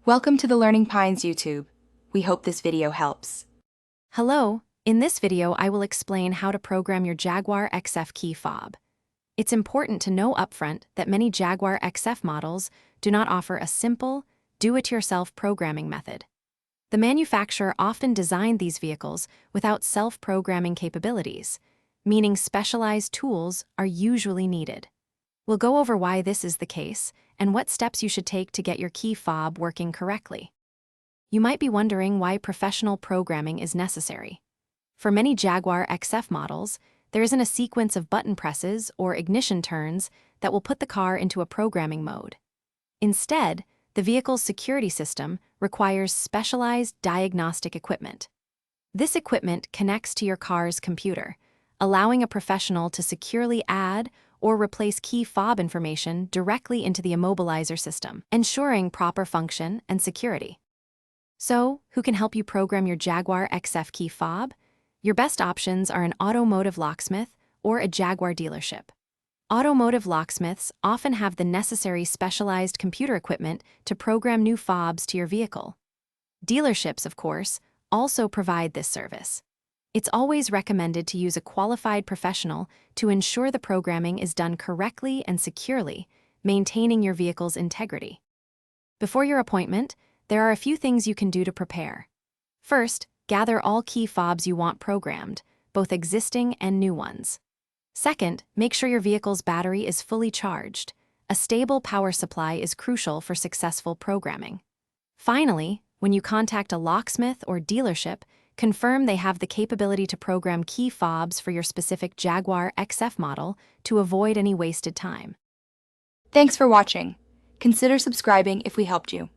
Welcome to the Learning Pines YouTube. We hope this video helps. Hello, in this video I will explain how to program your Jaguar Xf key fob. It's important to know upfront that many Jaguar Xf models do not offer a simple, do-it-yourself programming method. The manufacturer often designed these vehicles without self-programming capabilities, meaning specialized tools are usually needed. We'll go over why this is the case and what steps you should take to get your key fob working correctly. You might be wondering why professional programming is necessary. For many Jaguar Xf models, there isn't a sequence of button presses or ignition turns that will put the car into a programming mode. Instead, the vehicle's security system requires specialized diagnostic equipment. This equipment connects to your car's computer, allowing a professional to securely add or replace key fob information directly into the immobilizer system, ensuring proper function and security. So, who can help you program your Jaguar Xf key fob? Your best options are an automotive locksmith or a Jaguar dealership. Automotive locksmiths often have the necessary specialized computer equipment to program new fobs to your vehicle. Dealerships, of course, also provide this service. It's always recommended to use a qualified professional to ensure the programming is done correctly and securely, maintaining your vehicle's integrity. Before your appointment, there are a few things you can do to prepare. First, gather all key fobs you want programmed, both existing and new ones. Second, make sure your vehicle's battery is fully charged. A stable power supply is crucial for successful programming. Finally, when you contact a locksmith or dealership, confirm they have the capability to program key fobs for your specific Jaguar Xf model to avoid any wasted time. Thanks for watching. Consider subscribing if we helped you.